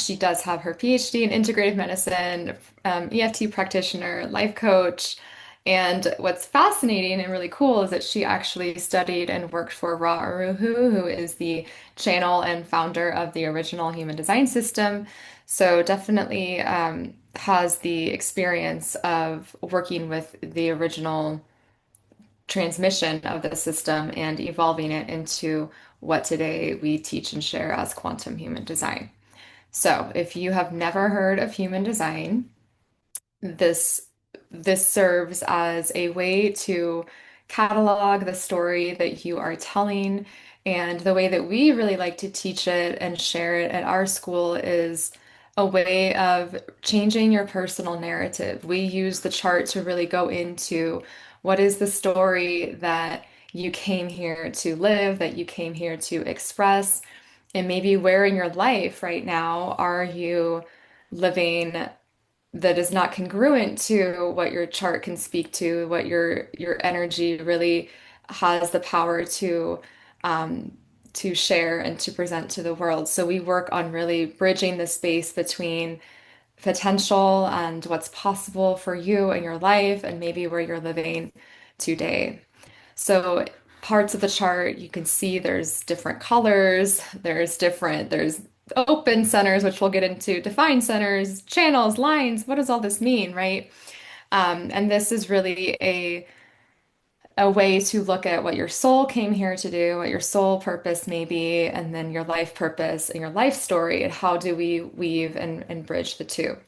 She does have her PhD in integrative medicine, EFT practitioner, life coach. And what's fascinating and really cool is that she actually studied and worked for Ra Uru Hu, who is the channel and founder of the original human design system. So definitely has the experience of working with the original transmission of the system and evolving it into what today we teach and share as quantum human design. So, if you have never heard of human design, this this serves as a way to catalog the story that you are telling. And the way that we really like to teach it and share it at our school is a way of changing your personal narrative. We use the chart to really go into what is the story that you came here to live, that you came here to express, and maybe where in your life right now are you living that is not congruent to what your chart can speak to, what your energy really has the power um, to share and to present to the world. So we work on really bridging the space between potential and what's possible for you and your life and maybe where you're living today. So parts of the chart you can see there's different colors, there's open centers, which we'll get into, defined centers, channels, lines. What does all this mean, right? And this is really a way to look at what your soul came here to do, what your soul purpose may be, and then your life purpose and your life story, and how do we weave and bridge the two.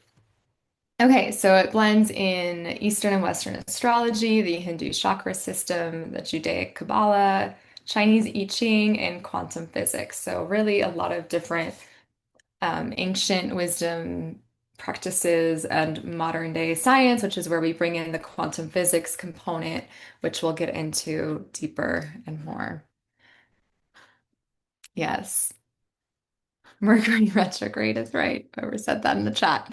Okay, so it blends in Eastern and Western astrology, the Hindu chakra system, the Judaic Kabbalah, Chinese I Ching, and quantum physics. So, really, a lot of different ancient wisdom practices and modern day science, which is where we bring in the quantum physics component, which we'll get into deeper and more. Yes, Mercury retrograde is right. Whoever said that in the chat.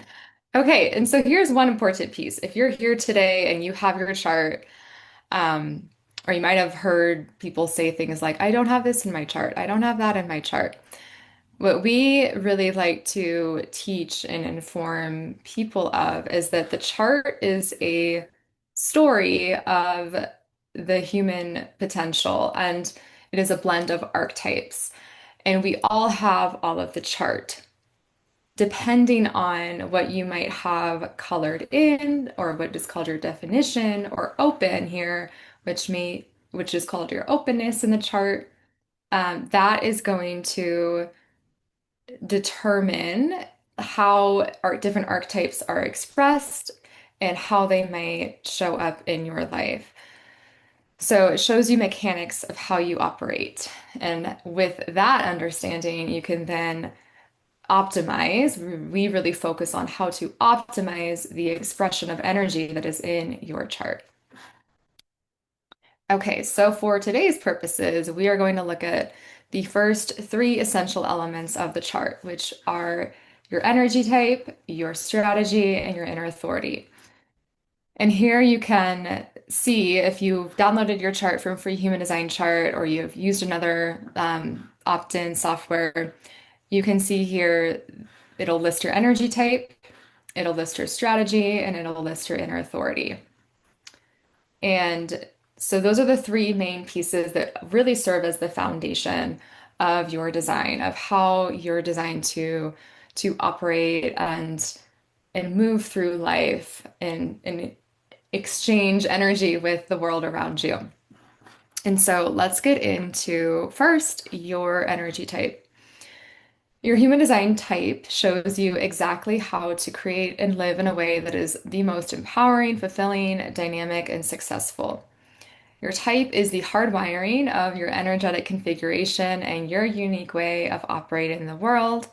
Okay, and so here's one important piece. If you're here today and you have your chart, um, or you might have heard people say things like, I don't have this in my chart, I don't have that in my chart. What we really like to teach and inform people of is that the chart is a story of the human potential, and it is a blend of archetypes. And we all have all of the chart depending on what you might have colored in or what is called your definition or open here, which is called your openness in the chart, that is going to determine how our different archetypes are expressed and how they might show up in your life. So it shows you mechanics of how you operate. And with that understanding, you can then optimize. We really focus on how to optimize the expression of energy that is in your chart. Okay, so for today's purposes, we are going to look at the first three essential elements of the chart, which are your energy type, your strategy, and your inner authority. And here you can see if you've downloaded your chart from Free Human Design Chart or you've used another opt-in software, you can see here it'll list your energy type, it'll list your strategy, and it'll list your inner authority. And so those are the three main pieces that really serve as the foundation of your design, of how you're designed to operate and move through life and exchange energy with the world around you. And so let's get into first your energy type. Your human design type shows you exactly how to create and live in a way that is the most empowering, fulfilling, dynamic, and successful. Your type is the hardwiring of your energetic configuration and your unique way of operating in the world.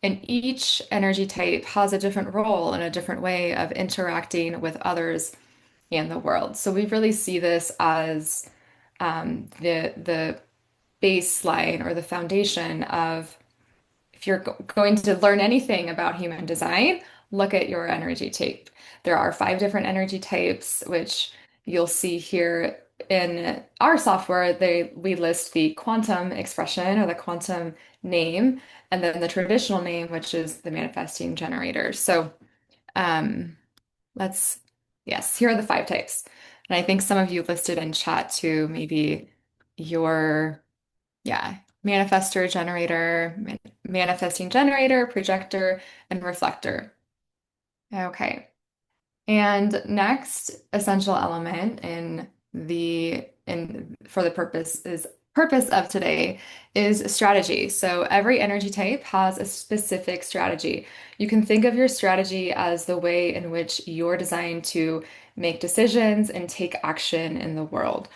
And each energy type has a different role and a different way of interacting with others and the world. So we really see this as the baseline or the foundation of if you're going to learn anything about human design, look at your energy type. There are five different energy types, which you'll see here in our software, we list the quantum expression or the quantum name, and then the traditional name, which is the manifesting generator. So um, let's, yes, here are the five types. And I think some of you listed in chat too, maybe your, yeah, manifestor, generator, manifesting generator, projector, and reflector. Okay. And next essential element in for the purpose of today is strategy. So every energy type has a specific strategy. You can think of your strategy as the way in which you're designed to make decisions and take action in the world.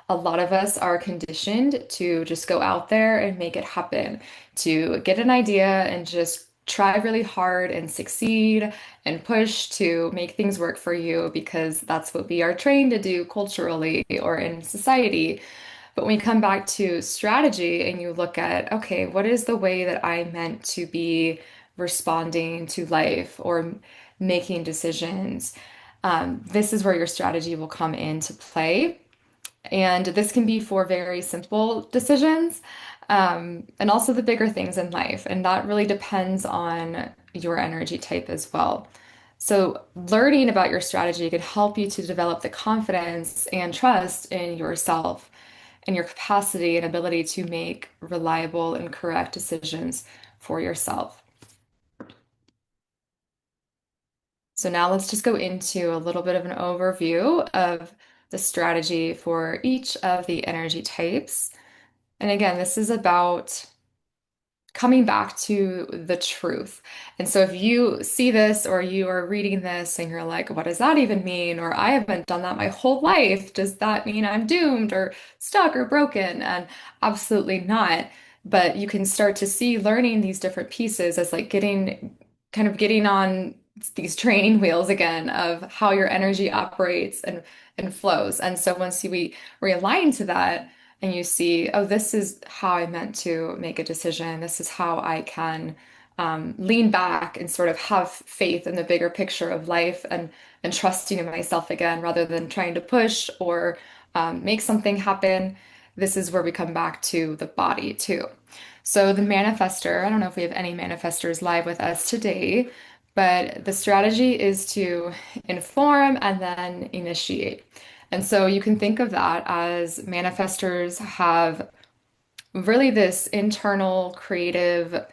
A lot of us are conditioned to just go out there and make it happen, to get an idea and just try really hard and succeed and push to make things work for you because that's what we are trained to do culturally or in society. But when you come back to strategy and you look at, okay, what is the way that I meant to be responding to life or making decisions? This is where your strategy will come into play. And this can be for very simple decisions, and also the bigger things in life. And that really depends on your energy type as well. So, learning about your strategy can help you to develop the confidence and trust in yourself and your capacity and ability to make reliable and correct decisions for yourself. So, now let's just go into a little bit of an overview of the strategy for each of the energy types. And again, this is about coming back to the truth. And so if you see this or you are reading this and you're like, what does that even mean? Or I haven't done that my whole life. Does that mean I'm doomed or stuck or broken? And absolutely not. But you can start to see learning these different pieces as like getting on these training wheels again of how your energy operates and flows. And so we realign to that, and you see, oh, this is how I meant to make a decision. This is how I can lean back and sort of have faith in the bigger picture of life and trusting in myself again rather than trying to push or make something happen. This is where we come back to the body too. So the manifester, I don't know if we have any manifestors live with us today, but the strategy is to inform and then initiate. And so you can think of that as manifestors have really this internal creative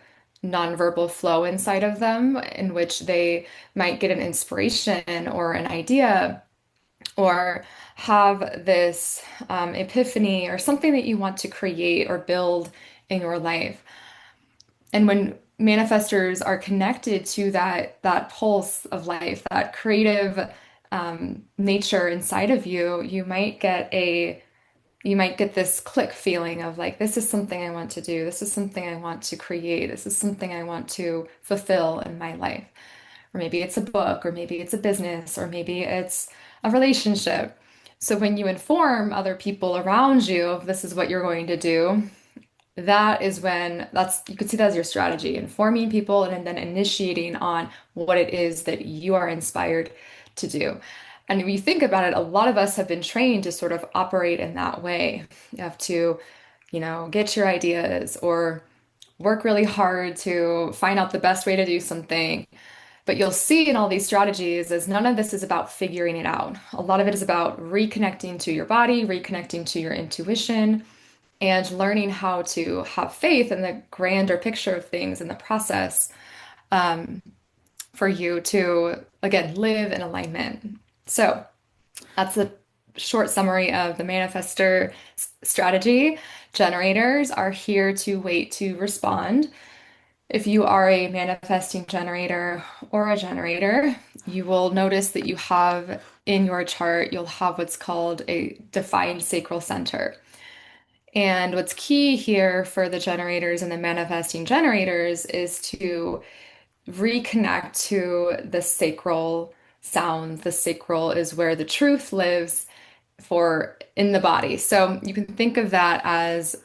nonverbal flow inside of them in which they might get an inspiration or an idea or have this epiphany or something that you want to create or build in your life. And when manifestors are connected to that pulse of life, that creative nature inside of you, you might get this click feeling of like, this is something I want to do. This is something I want to create. This is something I want to fulfill in my life. Or maybe it's a book, or maybe it's a business, or maybe it's a relationship. So when you inform other people around you of this is what you're going to do, that is when you could see that as your strategy, informing people and then initiating on what it is that you are inspired to do. And when you think about it, a lot of us have been trained to sort of operate in that way. You have to, get your ideas or work really hard to find out the best way to do something. But you'll see in all these strategies is none of this is about figuring it out. A lot of it is about reconnecting to your body, reconnecting to your intuition, and learning how to have faith in the grander picture of things in the process for you to, again, live in alignment. So that's a short summary of the manifestor strategy. Generators are here to wait to respond. If you are a manifesting generator or a generator, you will notice that you have in your chart, you'll have what's called a defined sacral center. And what's key here for the generators and the manifesting generators is to reconnect to the sacral sound. The sacral is where the truth lives for in the body. So you can think of that as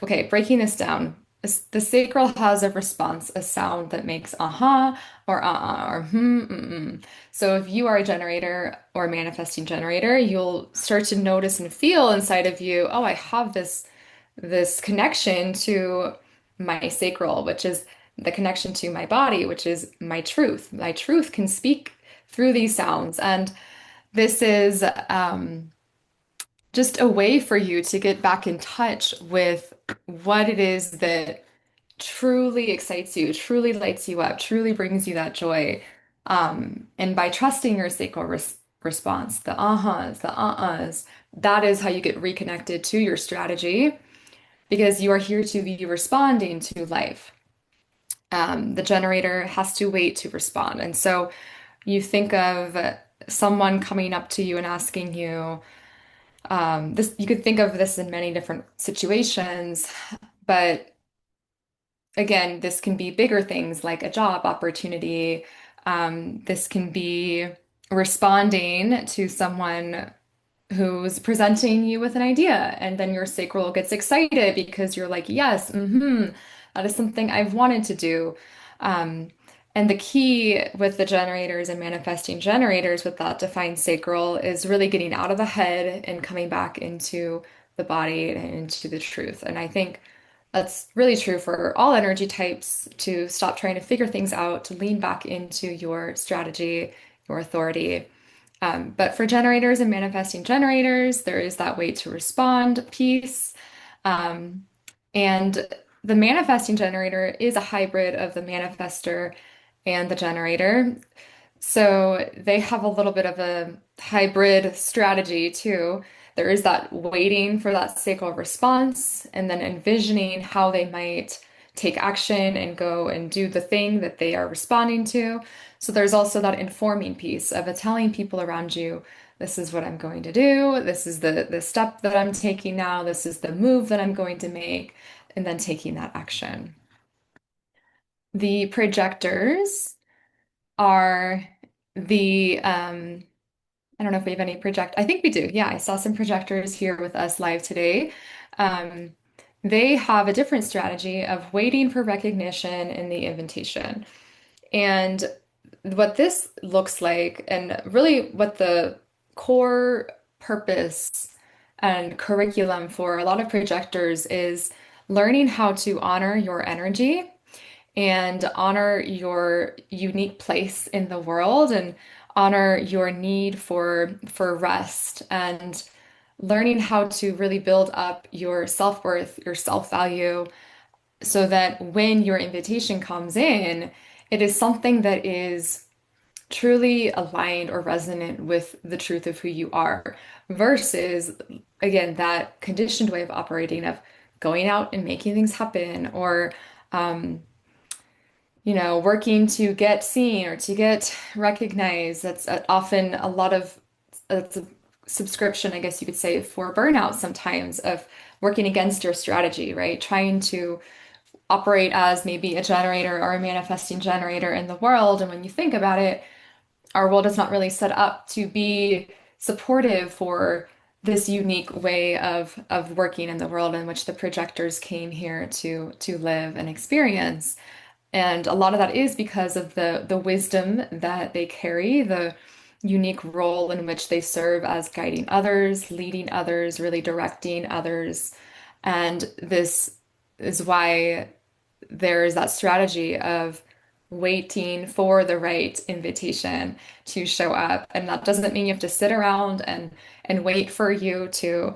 okay, breaking this down. The sacral has a response, a sound that makes uh-huh or uh-uh or hmm, mm-mm. So if you are a generator or manifesting generator, you'll start to notice and feel inside of you, oh, I have this connection to my sacral, which is the connection to my body, which is my truth. My truth can speak through these sounds. And this is just a way for you to get back in touch with what it is that truly excites you, truly lights you up, truly brings you that joy. And by trusting your sacral response, the uh-huhs, the uh-uhs, that is how you get reconnected to your strategy because you are here to be responding to life. The generator has to wait to respond. And so you think of someone coming up to you and asking you, this, you could think of this in many different situations, but again, this can be bigger things like a job opportunity. This can be responding to someone who's presenting you with an idea, and then your sacral gets excited because you're like, yes, that is something I've wanted to do. Um, and the key with the generators and manifesting generators with that defined sacral is really getting out of the head and coming back into the body and into the truth. And I think that's really true for all energy types to stop trying to figure things out, to lean back into your strategy, your authority. But for generators and manifesting generators, there is that way to respond piece. Um, and the manifesting generator is a hybrid of the manifester and the generator. So they have a little bit of a hybrid strategy too. There is that waiting for that sacral response and then envisioning how they might take action and go and do the thing that they are responding to. So there's also that informing piece of telling people around you, this is what I'm going to do, this is the step that I'm taking now, this is the move that I'm going to make, and then taking that action. The projectors are the I don't know if we have any I think we do. Yeah, I saw some projectors here with us live today. Um, they have a different strategy of waiting for recognition in the invitation. And what this looks like, and really what the core purpose and curriculum for a lot of projectors is learning how to honor your energy and honor your unique place in the world and honor your need for rest and learning how to really build up your self-worth, your self-value so that when your invitation comes in, it is something that is truly aligned or resonant with the truth of who you are versus again that conditioned way of operating of going out and making things happen or um, working to get seen or to get recognized. That's often a lot of it's a subscription, I guess you could say, for burnout sometimes of working against your strategy, right? Trying to operate as maybe a generator or a manifesting generator in the world. And when you think about it, our world is not really set up to be supportive for this unique way of working in the world in which the projectors came here to live and experience. And a lot of that is because of the wisdom that they carry, the unique role in which they serve as guiding others, leading others, really directing others. And this is why there is that strategy of waiting for the right invitation to show up. And that doesn't mean you have to sit around and wait for you to,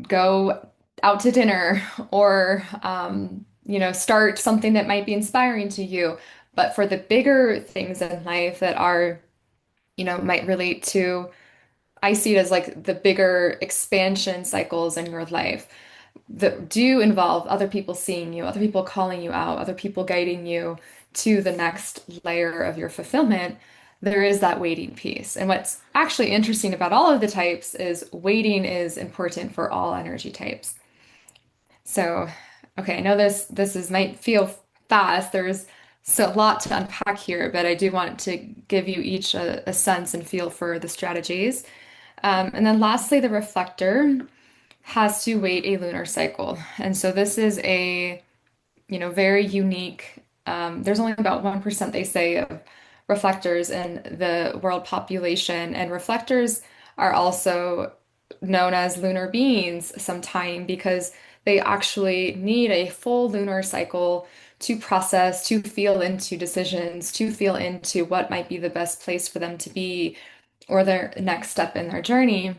go out to dinner or start something that might be inspiring to you. But for the bigger things in life that are, might relate to, I see it as like the bigger expansion cycles in your life that do involve other people seeing you, other people calling you out, other people guiding you to the next layer of your fulfillment. There is that waiting piece. And what's actually interesting about all of the types is waiting is important for all energy types. So, okay, I know this is might feel fast. There's so a lot to unpack here, but I do want to give you each a sense and feel for the strategies. And then lastly, the reflector has to wait a lunar cycle. And so this is a, very unique, there's only about 1% they say of reflectors in the world population, and reflectors are also known as lunar beings sometime because they actually need a full lunar cycle to process, to feel into decisions, to feel into what might be the best place for them to be or their next step in their journey.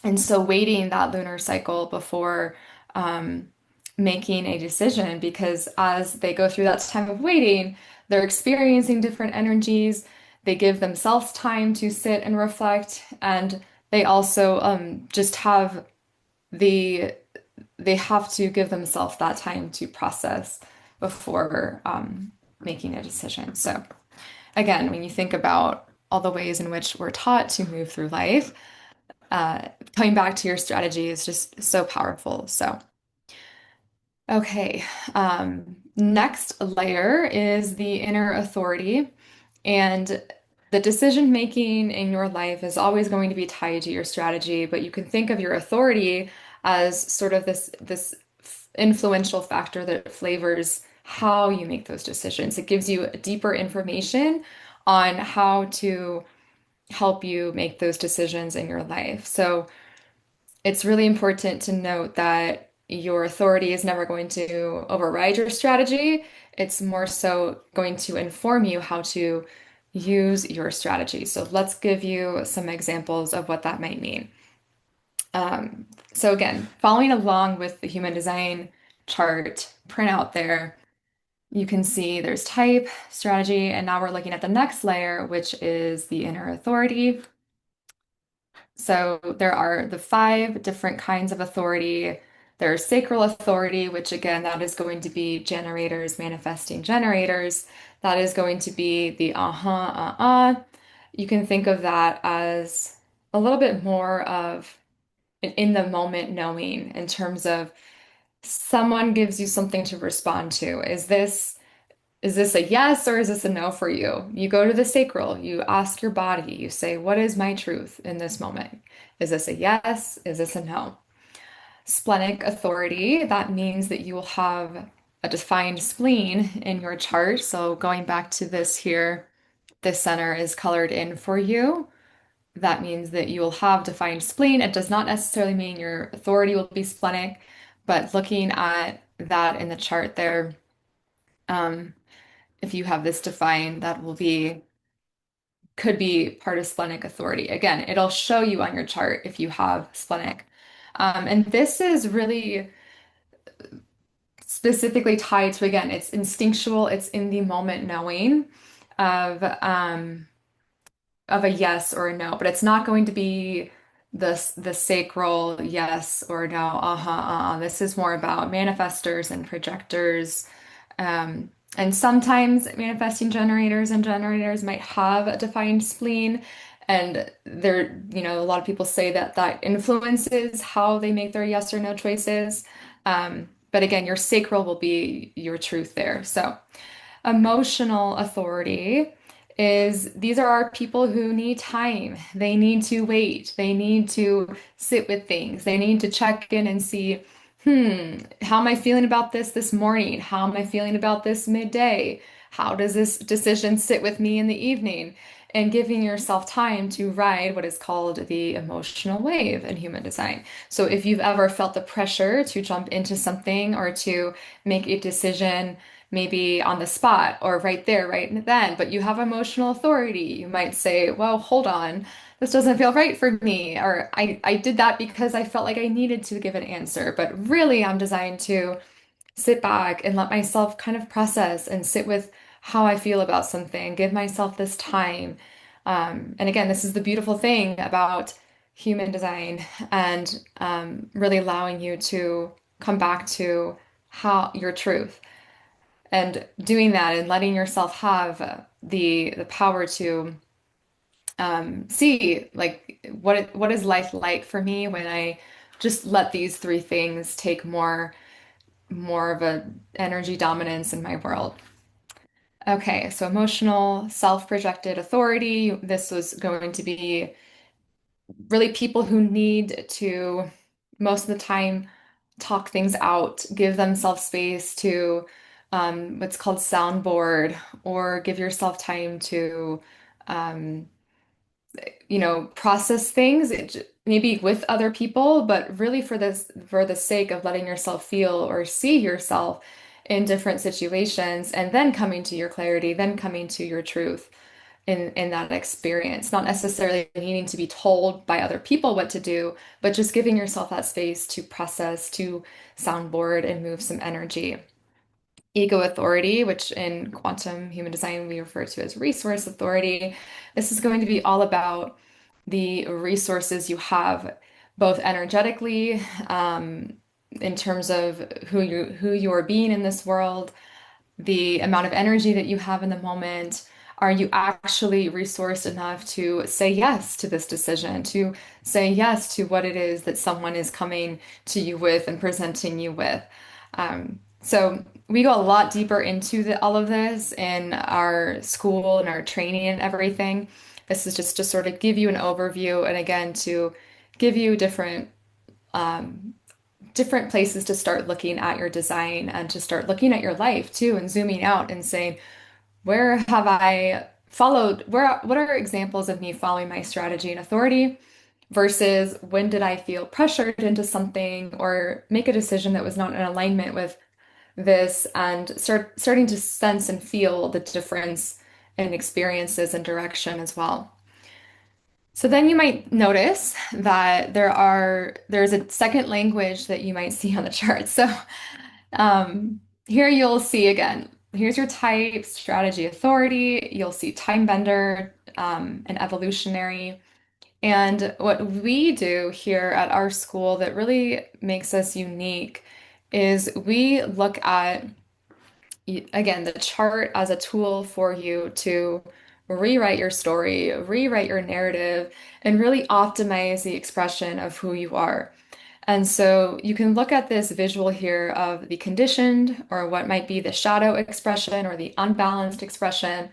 And so waiting that lunar cycle before um, making a decision, because as they go through that time of waiting, they're experiencing different energies. They give themselves time to sit and reflect, and they also just have the they have to give themselves that time to process before making a decision. So again, when you think about all the ways in which we're taught to move through life, uh, coming back to your strategy is just so powerful. So, okay. Next layer is the inner authority. And the decision making in your life is always going to be tied to your strategy, but you can think of your authority as sort of this influential factor that flavors how you make those decisions. It gives you deeper information on how to help you make those decisions in your life. So, it's really important to note that your authority is never going to override your strategy. It's more so going to inform you how to use your strategy. So let's give you some examples of what that might mean. So again, following along with the human design chart printout there, you can see there's type, strategy, and now we're looking at the next layer, which is the inner authority. So there are the five different kinds of authority. There's sacral authority, which again, that is going to be generators, manifesting generators. That is going to be the You can think of that as a little bit more of an in the moment knowing in terms of someone gives you something to respond to. Is this a yes or is this a no for you? You go to the sacral, you ask your body, you say, what is my truth in this moment? Is this a yes? Is this a no? Splenic authority, that means that you will have a defined spleen in your chart. So going back to this here, this center is colored in for you. That means that you will have defined spleen. It does not necessarily mean your authority will be splenic, but looking at that in the chart there, um, if you have this defined, that will be could be part of splenic authority. Again, it'll show you on your chart if you have splenic. And this is really specifically tied to, again, it's instinctual, it's in the moment knowing of a yes or a no, but it's not going to be the sacral yes or no, This is more about manifestors and projectors. And sometimes manifesting generators and generators might have a defined spleen. And there, a lot of people say that that influences how they make their yes or no choices. But again, your sacral will be your truth there. So, emotional authority is these are our people who need time. They need to wait. They need to sit with things. They need to check in and see, how am I feeling about this morning? How am I feeling about this midday? How does this decision sit with me in the evening? And giving yourself time to ride what is called the emotional wave in human design. So if you've ever felt the pressure to jump into something or to make a decision, maybe on the spot or right there, right then, but you have emotional authority. You might say, well, hold on, this doesn't feel right for me. Or I did that because I felt like I needed to give an answer. But really, I'm designed to sit back and let myself kind of process and sit with how I feel about something, give myself this time. And again, this is the beautiful thing about human design and really allowing you to come back to how your truth and doing that and letting yourself have the power to see like what is life like for me when I just let these three things take more of a energy dominance in my world. Okay, so emotional, self-projected authority. This was going to be really people who need to most of the time talk things out, give themselves space to what's called soundboard, or give yourself time to um, process things, maybe with other people, but really for the sake of letting yourself feel or see yourself in different situations, and then coming to your clarity, then coming to your truth in that experience, not necessarily needing to be told by other people what to do, but just giving yourself that space to process, to soundboard and move some energy. Ego authority, which in quantum human design we refer to as resource authority. This is going to be all about the resources you have, both energetically, in terms of who you are being in this world, the amount of energy that you have in the moment. Are you actually resourced enough to say yes to this decision, to say yes to what it is that someone is coming to you with and presenting you with? So we go a lot deeper into all of this in our school and our training and everything. This is just to sort of give you an overview and again to give you different places to start looking at your design and to start looking at your life too and zooming out and saying, where have I followed, what are examples of me following my strategy and authority versus when did I feel pressured into something or make a decision that was not in alignment with this and starting to sense and feel the difference in experiences and direction as well. So then you might notice that there's a second language that you might see on the chart. So here you'll see again, here's your type, strategy, authority. You'll see time bender, and evolutionary. And what we do here at our school that really makes us unique is we look at, again, the chart as a tool for you to rewrite your story, rewrite your narrative, and really optimize the expression of who you are. And so you can look at this visual here of the conditioned, or what might be the shadow expression or the unbalanced expression.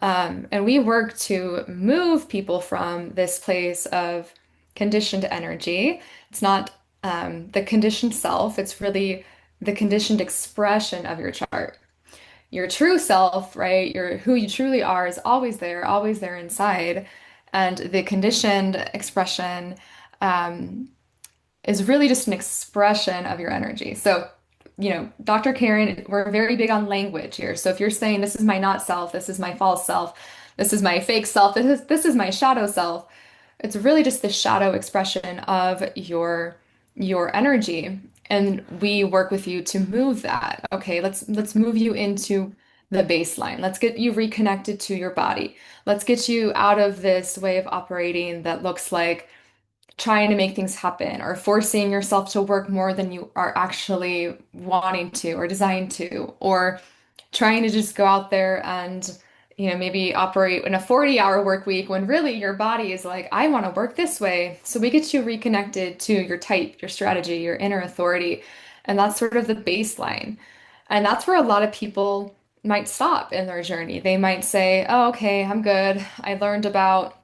And we work to move people from this place of conditioned energy. It's not the conditioned self, it's really the conditioned expression of your chart. Your true self, right? Your who you truly are is always there inside. And the conditioned expression is really just an expression of your energy. So, Dr. Karen, we're very big on language here. So if you're saying this is my not self, this is my false self, this is my fake self, this is my shadow self, it's really just the shadow expression of your energy. And we work with you to move that. Okay, let's move you into the baseline. Let's get you reconnected to your body. Let's get you out of this way of operating that looks like trying to make things happen or forcing yourself to work more than you are actually wanting to or designed to, or trying to just go out there and maybe operate in a 40-hour work week when really your body is like, I want to work this way. So we get you reconnected to your type, your strategy, your inner authority. And that's sort of the baseline. And that's where a lot of people might stop in their journey. They might say, oh, okay, I'm good. I learned about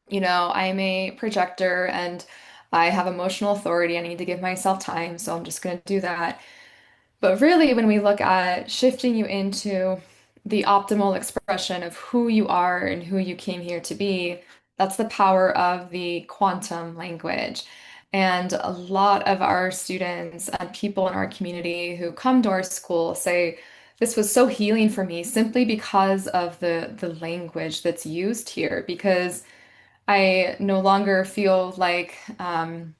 I'm a projector and I have emotional authority. I need to give myself time, so I'm just going to do that. But really, when we look at shifting you into the optimal expression of who you are and who you came here to be, that's the power of the quantum language. And a lot of our students and people in our community who come to our school say, this was so healing for me simply because of the language that's used here, because I no longer feel like I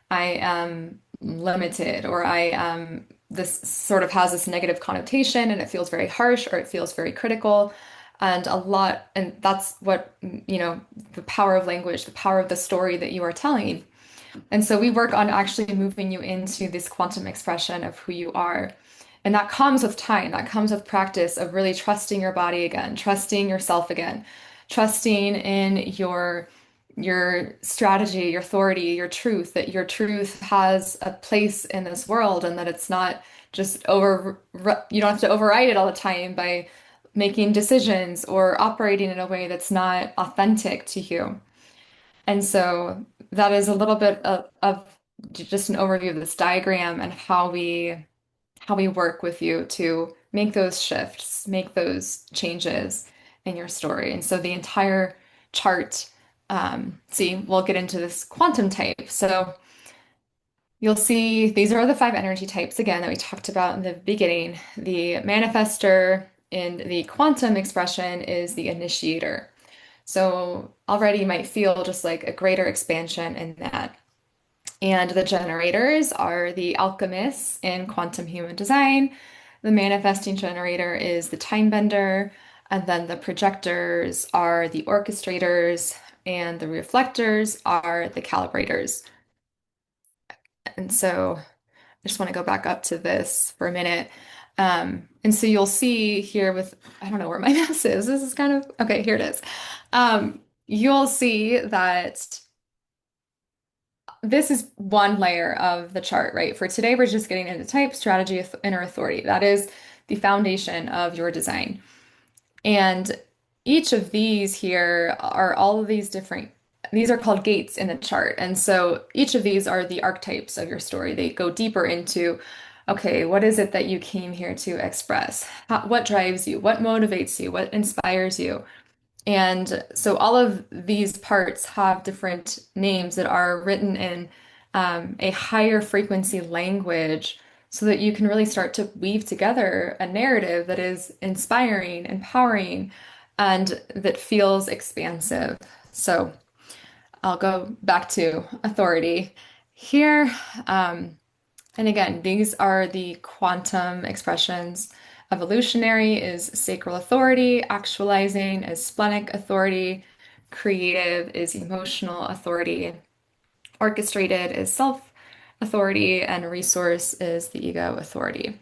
am limited or I am this sort of has this negative connotation and it feels very harsh or it feels very critical. And that's what, the power of language, the power of the story that you are telling. And so we work on actually moving you into this quantum expression of who you are. And that comes with time, that comes with practice of really trusting your body again, trusting yourself again, trusting in your strategy, your authority, your truth, that your truth has a place in this world and that it's not just you don't have to override it all the time by making decisions or operating in a way that's not authentic to you. And so that is a little bit of just an overview of this diagram and how we work with you to make those shifts, make those changes in your story. And so the entire chart, see, we'll get into this quantum type. So you'll see these are the five energy types again that we talked about in the beginning. The manifester in the quantum expression is the initiator. So already you might feel just like a greater expansion in that. And the generators are the alchemists in quantum human design. The manifesting generator is the time bender. And then the projectors are the orchestrators. And the reflectors are the calibrators. And so I just want to go back up to this for a minute. And so you'll see here with, I don't know where my mouse is. This is kind of, okay, here it is. You'll see that this is one layer of the chart, right? For today, we're just getting into type, strategy, inner authority. That is the foundation of your design. And each of these here are all of these different, these are called gates in the chart. And so each of these are the archetypes of your story. They go deeper into, okay, what is it that you came here to express? What drives you? What motivates you? What inspires you? And so all of these parts have different names that are written in a higher frequency language so that you can really start to weave together a narrative that is inspiring, empowering, and that feels expansive. So I'll go back to authority here. And again, these are the quantum expressions. Evolutionary is sacral authority, actualizing is splenic authority, creative is emotional authority, orchestrated is self authority, and resource is the ego authority.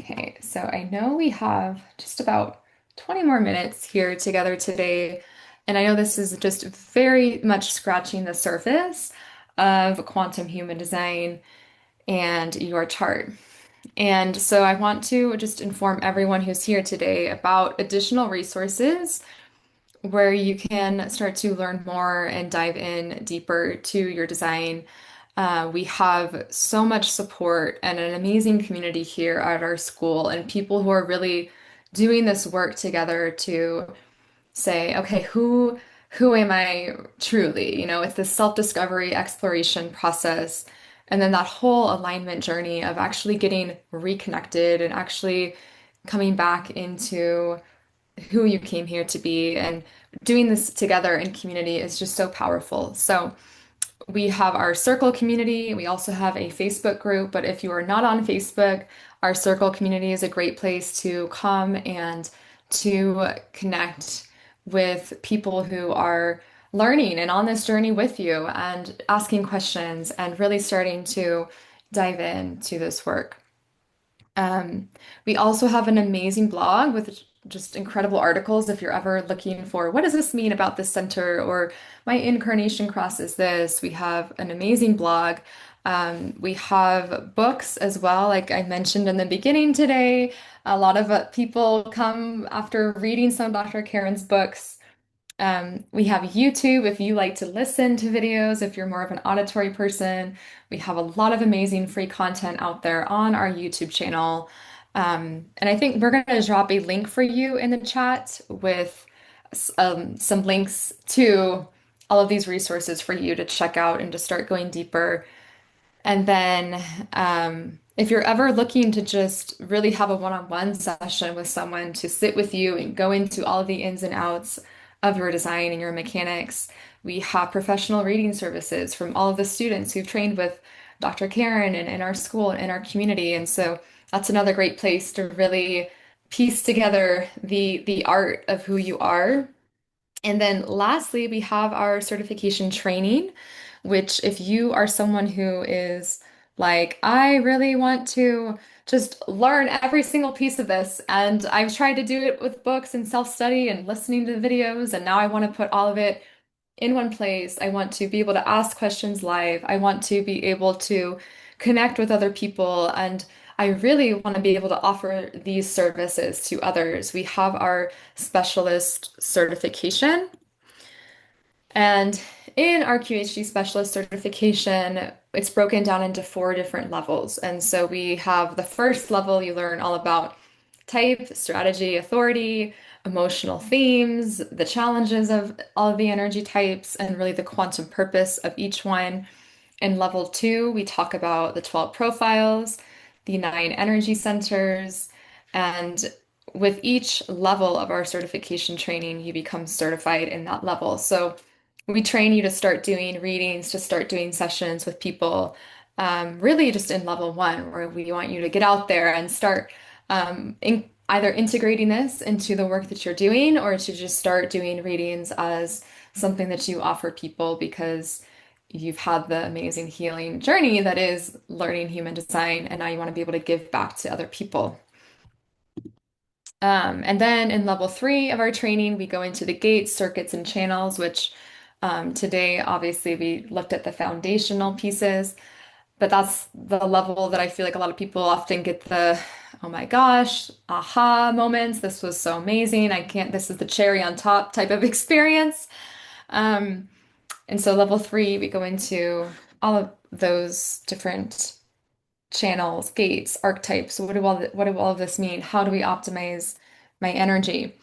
Okay, so I know we have just about 20 more minutes here together today, and I know this is just very much scratching the surface of quantum human design and your chart. And so I want to just inform everyone who's here today about additional resources where you can start to learn more and dive in deeper to your design. We have so much support and an amazing community here at our school, and people who are really doing this work together to say, okay, who am I truly? You know, it's this self-discovery exploration process, and then that whole alignment journey of actually getting reconnected and actually coming back into who you came here to be and doing this together in community is just so powerful. So we have our Circle community. We also have a Facebook group, but if you are not on Facebook, our Circle community is a great place to come and to connect with people who are learning and on this journey with you and asking questions and really starting to dive into this work. Um, we also have an amazing blog with just incredible articles if you're ever looking for what does this mean about this center or my incarnation crosses this. We have an amazing blog. We have books as well, like I mentioned in the beginning today. A lot of people come after reading some of Dr. Karen's books. We have YouTube if you like to listen to videos, if you're more of an auditory person. We have a lot of amazing free content out there on our YouTube channel. And I think we're going to drop a link for you in the chat with some links to all of these resources for you to check out and to start going deeper. And then, if you're ever looking to just really have a one-on-one session with someone to sit with you and go into all of the ins and outs of your design and your mechanics, we have professional reading services from all of the students who've trained with Dr. Karen and in our school and in our community. And so that's another great place to really piece together the art of who you are. And then lastly, we have our certification training, which if you are someone who is like, I really want to just learn every single piece of this, and I've tried to do it with books and self-study and listening to videos, and now I want to put all of it in one place. I want to be able to ask questions live. I want to be able to connect with other people, and I really want to be able to offer these services to others. We have our specialist certification. And In our QHD Specialist Certification, it's broken down into four different levels. And so we have the first level, you learn all about type, strategy, authority, emotional themes, the challenges of all of the energy types, and really the quantum purpose of each one. In level two, we talk about the 12 profiles, the nine energy centers, and with each level of our certification training, you become certified in that level. So we train you to start doing readings, to start doing sessions with people, really just in level one, where we want you to get out there and start either integrating this into the work that you're doing or to just start doing readings as something that you offer people because you've had the amazing healing journey that is learning human design, and now you want to be able to give back to other people. And then in level three of our training, we go into the gates, circuits, and channels, which today, obviously, we looked at the foundational pieces, but that's the level that I feel like a lot of people often get the, oh my gosh, aha moments. This was so amazing. I can't, this is the cherry on top type of experience. Um, and so level three, we go into all of those different channels, gates, archetypes. What do all of this mean? How do we optimize my energy?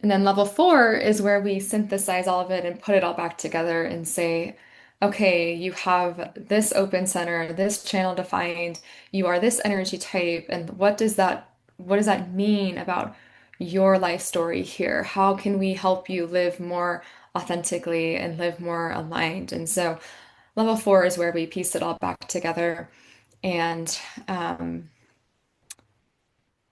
And then level four is where we synthesize all of it and put it all back together and say, okay, you have this open center, this channel defined, you are this energy type, and what does that mean about your life story here? How can we help you live more authentically and live more aligned? And so level four is where we piece it all back together. And um,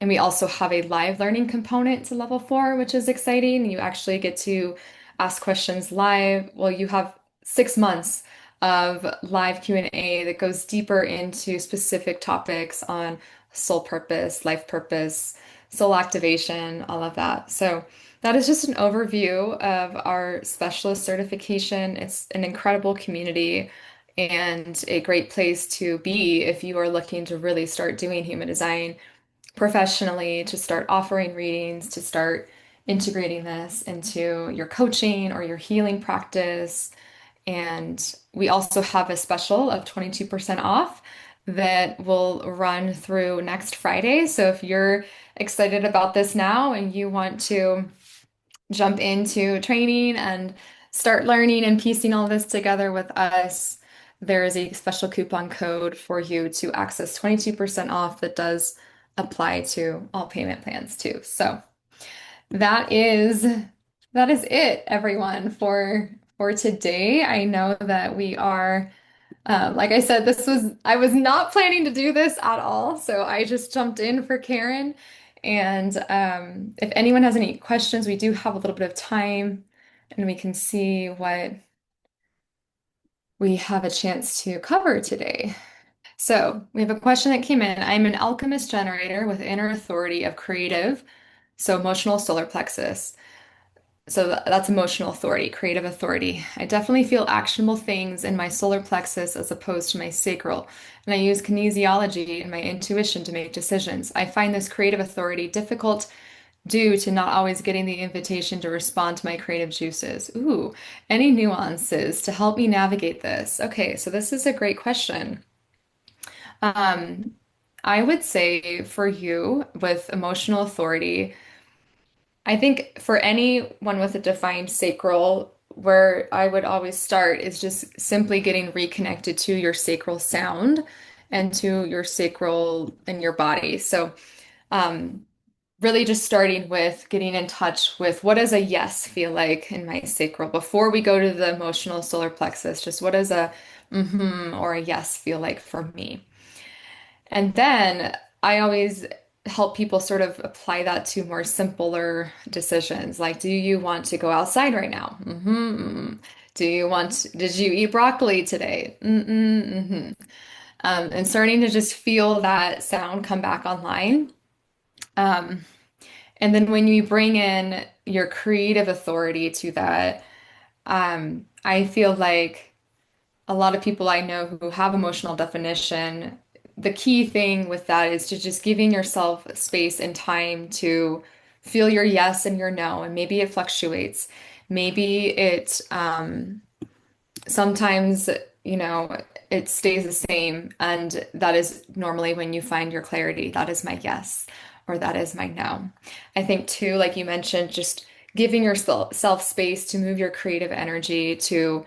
and we also have a live learning component to level four, which is exciting. You actually get to ask questions live. Well, you have 6 months of live Q&A that goes deeper into specific topics on soul purpose, soul activation, all of that. So that is just an overview of our specialist certification. It's an incredible community and a great place to be if you are looking to really start doing human design professionally, to start offering readings, to start integrating this into your coaching or your healing practice. And we also have a special of 22% off that will run through next Friday. So if you're excited about this now and you want to jump into training and start learning and piecing all this together with us, there is a special coupon code for you to access 22% off that does apply to all payment plans too. So that is that is it, everyone, for today. I know that we are like I said, I was not planning to do this at all, so I just jumped in for Karen. And if anyone has any questions, we do have a little bit of time and we can see what we have a chance to cover today. So we have a question that came in. I'm an alchemist generator with inner authority of creative, so emotional solar plexus. So that's emotional authority, creative authority. I definitely feel actionable things in my solar plexus as opposed to my sacral, and I use kinesiology and my intuition to make decisions. I find this creative authority difficult due to not always getting the invitation to respond to my creative juices. Ooh, any nuances to help me navigate this? Okay, so this is a great question. Um, I would say for you with emotional authority, I think for anyone with a defined sacral, where I would always start is just simply getting reconnected to your sacral sound and to your sacral in your body. So, um, really just starting with getting in touch with what does a yes feel like in my sacral before we go to the emotional solar plexus, just what does a or a yes feel like for me? And then I always help people sort of apply that to more simpler decisions. Like, do you want to go outside right now? Did you eat broccoli today? And starting to just feel that sound come back online. Um, and then when you bring in your creative authority to that, I feel like a lot of people I know who have emotional definition, the key thing with that is to just giving yourself space and time to feel your yes and your no. And maybe it fluctuates. Maybe it sometimes, you know, it stays the same. And that is normally when you find your clarity. That is my yes, or that is my no. I think too, like you mentioned, just giving yourself space to move your creative energy to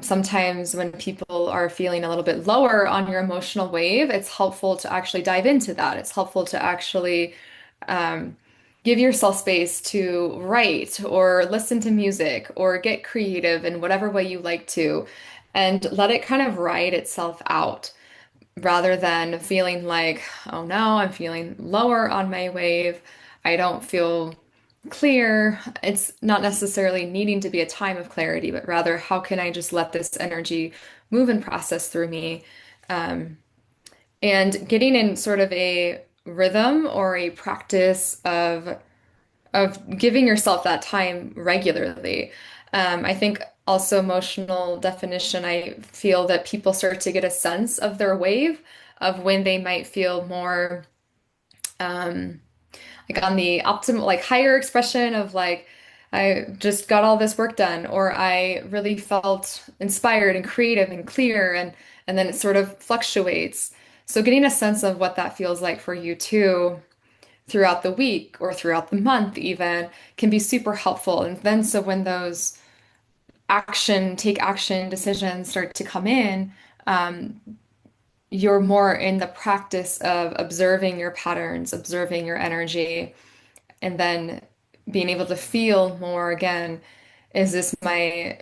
sometimes when people are feeling a little bit lower on your emotional wave, it's helpful to actually dive into that. It's helpful to actually um, give yourself space to write or listen to music or get creative in whatever way you like to, and let it kind of ride itself out rather than feeling like, oh no, I'm feeling lower on my wave. I don't feel clear. It's not necessarily needing to be a time of clarity, but rather, how can I just let this energy move and process through me? Um, and getting in sort of a rhythm or a practice of giving yourself that time regularly. I think also emotional definition, I feel that people start to get a sense of their wave of when they might feel more um, like on the optimal, like higher expression of like, I just got all this work done, or I really felt inspired and creative and clear, and then it sort of fluctuates. So getting a sense of what that feels like for you too throughout the week or throughout the month even can be super helpful. And then so when those take action decisions start to come in, um, you're more in the practice of observing your patterns, observing your energy, and then being able to feel more again. Is this my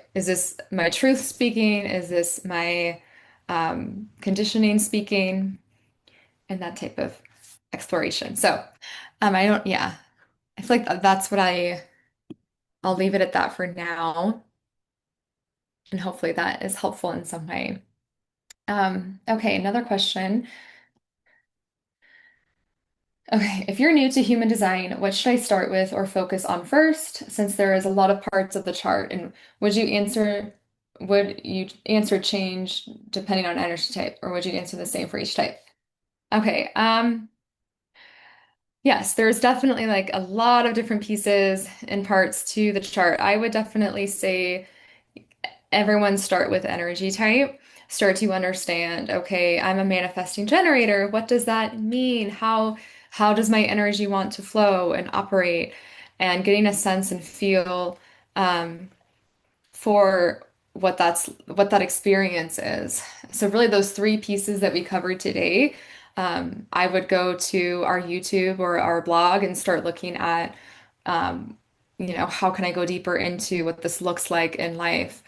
truth speaking? Is this my conditioning speaking? And that type of exploration. So, I don't, yeah, I feel like that's what I'll leave it at that for now, and hopefully that is helpful in some way. Okay, another question. Okay, if you're new to human design, what should I start with or focus on first, since there is a lot of parts of the chart? And would you answer change depending on energy type, or would you answer the same for each type? Okay, yes, there's definitely like a lot of different pieces and parts to the chart. I would definitely say everyone start with energy type. Start to understand, okay, I'm a manifesting generator. What does that mean? How does my energy want to flow and operate? And getting a sense and feel um, for what that experience is. So really those three pieces that we covered today, I would go to our YouTube or our blog and start looking at how can I go deeper into what this looks like in life?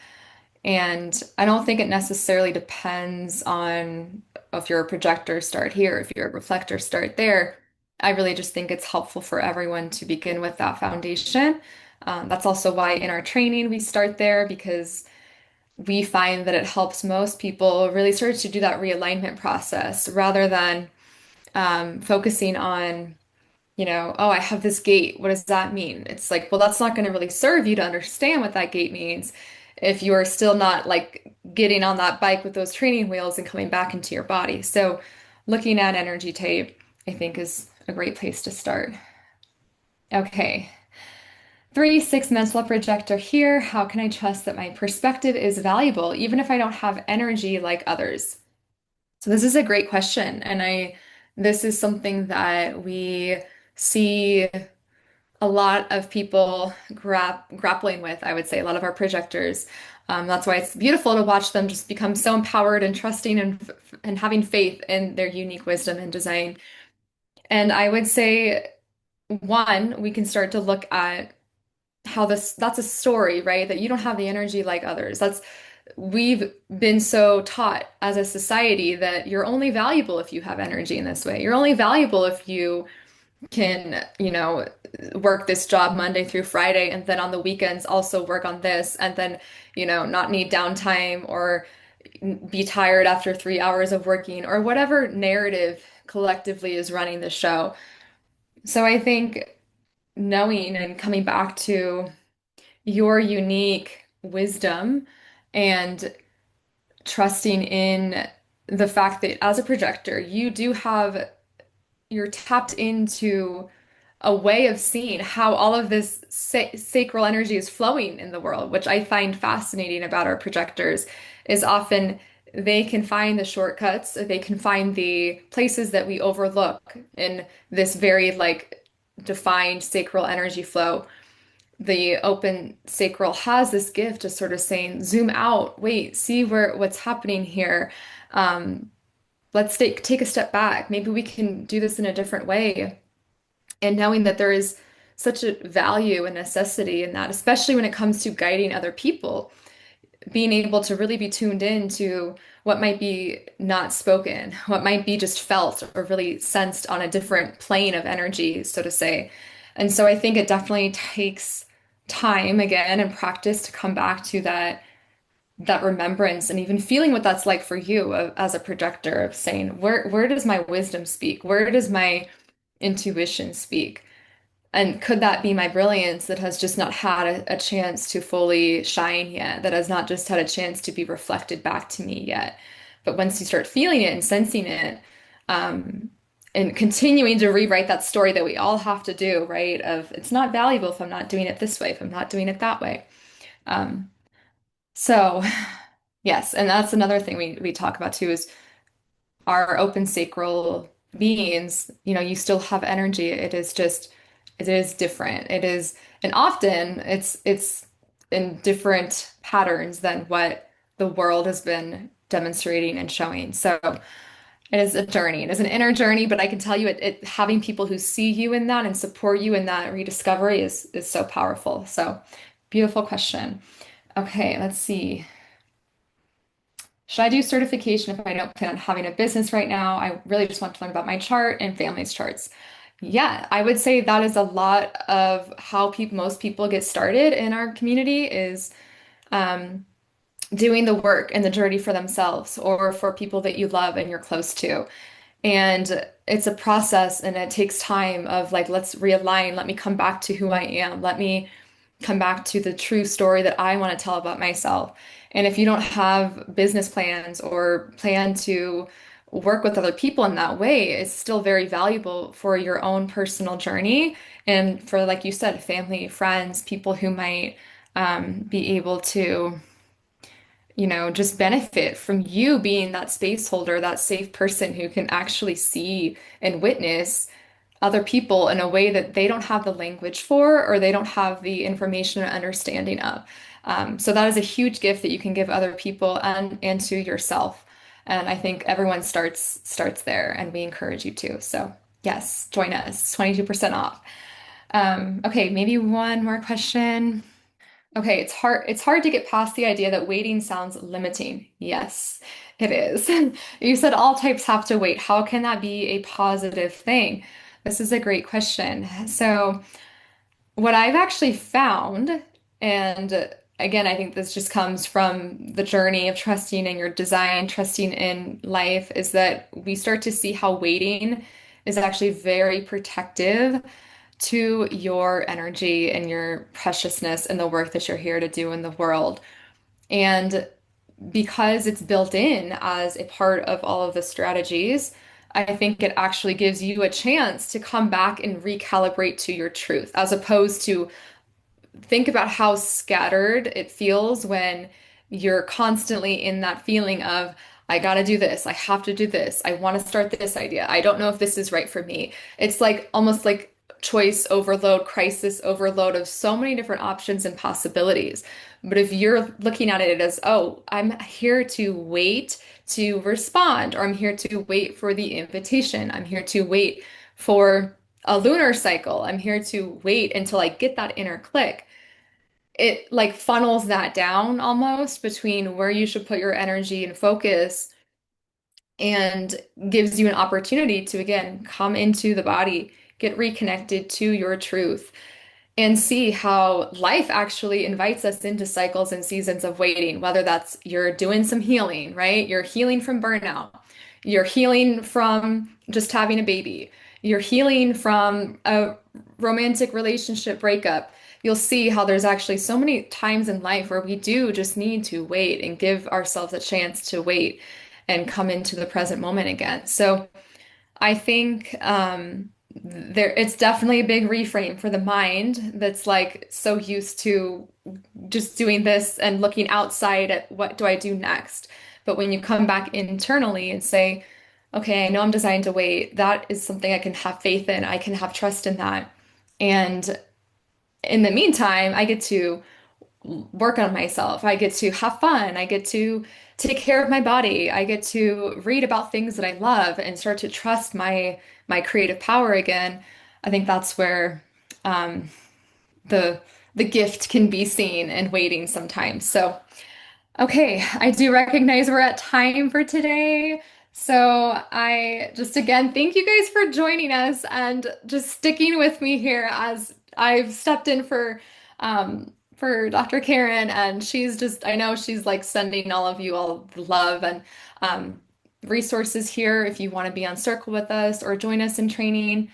And I don't think it necessarily depends on if you're a projector, start here, if you're a reflector, start there. I really just think it's helpful for everyone to begin with that foundation. That's also why in our training we start there, because we find that it helps most people really start to do that realignment process rather than focusing on, oh, I have this gate. What does that mean? It's like, well, that's not going to really serve you to understand what that gate means if you are still not like getting on that bike with those training wheels and coming back into your body. So, looking at energy tape, I think, is a great place to start. Okay. 3, 6 mental projector here. How can I trust that my perspective is valuable, even if I don't have energy like others? So this is a great question, and this is something that we see a lot of people grappling with, I would say, a lot of our projectors. That's why it's beautiful to watch them just become so empowered and trusting and having faith in their unique wisdom and design. And I would say, one, we can start to look at how that's a story, right? That you don't have the energy like others. We've been so taught as a society that you're only valuable if you have energy in this way. You're only valuable if you can, work this job Monday through Friday and then on the weekends also work on this and then, not need downtime or be tired after 3 hours of working or whatever narrative collectively is running the show. So I think knowing and coming back to your unique wisdom and trusting in the fact that as a projector, you're tapped into a way of seeing how all of this sacral energy is flowing in the world, which I find fascinating about our projectors, is often they can find the shortcuts, they can find the places that we overlook in this very like defined sacral energy flow. The open sacral has this gift of sort of saying, zoom out, wait, see what's happening here. Um, let's take a step back. Maybe we can do this in a different way. And knowing that there is such a value and necessity in that, especially when it comes to guiding other people, being able to really be tuned in to what might be not spoken, what might be just felt or really sensed on a different plane of energy, so to say. And so I think it definitely takes time again and practice to come back to that remembrance and even feeling what that's like for you as a projector of saying, where does my wisdom speak? Where does my intuition speak? And could that be my brilliance that has just not had a chance to fully shine yet, that has not just had a chance to be reflected back to me yet? But once you start feeling it and sensing it, um, and continuing to rewrite that story that we all have to do, right? Of it's not valuable if I'm not doing it this way, if I'm not doing it that way. Um, so yes, and that's another thing we talk about too is our open sacral beings, you still have energy. It is just, it is different. It is, and often it's in different patterns than what the world has been demonstrating and showing. So it is a journey. It is an inner journey, but I can tell you having people who see you in that and support you in that rediscovery is so powerful. So beautiful question. Okay, let's see. Should I do certification if I don't plan on having a business right now? I really just want to learn about my chart and family's charts. Yeah, I would say that is a lot of how most people get started in our community is um, doing the work and the journey for themselves or for people that you love and you're close to. And it's a process and it takes time of like, let's realign. Let me come back to who I am. Let me come back to the true story that I want to tell about myself. And if you don't have business plans or plan to work with other people in that way, it's still very valuable for your own personal journey and for, like you said, family, friends, people who might be able to just benefit from you being that space holder, that safe person who can actually see and witness other people in a way that they don't have the language for or they don't have the information or understanding of. So that is a huge gift that you can give other people and to yourself. And I think everyone starts there, and we encourage you to. So yes, join us. 22% off. Okay, maybe one more question. Okay, it's hard to get past the idea that waiting sounds limiting. Yes, it is. You said all types have to wait. How can that be a positive thing? This is a great question. So, what I've actually found, and again, I think this just comes from the journey of trusting in your design, trusting in life, is that we start to see how waiting is actually very protective to your energy and your preciousness and the work that you're here to do in the world. And because it's built in as a part of all of the strategies, I think it actually gives you a chance to come back and recalibrate to your truth, as opposed to think about how scattered it feels when you're constantly in that feeling of, I gotta do this, I have to do this, I want to start this idea, I don't know if this is right for me. It's like almost like choice overload, crisis overload of so many different options and possibilities. But if you're looking at it as, oh, I'm here to wait to respond, or I'm here to wait for the invitation, I'm here to wait for a lunar cycle, I'm here to wait until I get that inner click, it like funnels that down almost between where you should put your energy and focus and gives you an opportunity to again come into the body, get reconnected to your truth, and see how life actually invites us into cycles and seasons of waiting, whether that's you're doing some healing, right? You're healing from burnout, you're healing from just having a baby, you're healing from a romantic relationship breakup. You'll see how there's actually so many times in life where we do just need to wait and give ourselves a chance to wait and come into the present moment again. So I think it's definitely a big reframe for the mind that's like so used to just doing this and looking outside at what do I do next. But when you come back internally and say, okay, I know I'm designed to wait, that is something I can have faith in, I can have trust in that. And in the meantime, I get to work on myself. I get to have fun. I get to take care of my body. I get to read about things that I love and start to trust my creative power again. I think that's where um, the the gift can be seen and waiting sometimes. So, okay, I do recognize we're at time for today. So I just again thank you guys for joining us and just sticking with me here as I've stepped in for Dr. Karen, and she's just I know she's like sending all of you all the love and um resources here if you want to be on Circle with us or join us in training,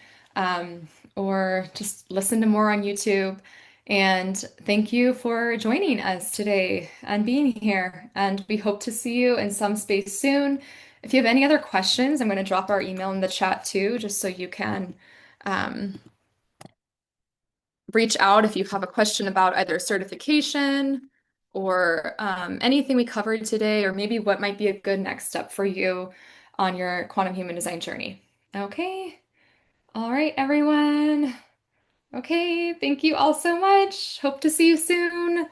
or just listen to more on YouTube. And thank you for joining us today and being here. And we hope to see you in some space soon. If you have any other questions, I'm going to drop our email in the chat too, just so you can um, reach out if you have a question about either certification or anything we covered today, or maybe what might be a good next step for you on your quantum human design journey. Okay. All right, everyone. Okay. Thank you all so much. Hope to see you soon.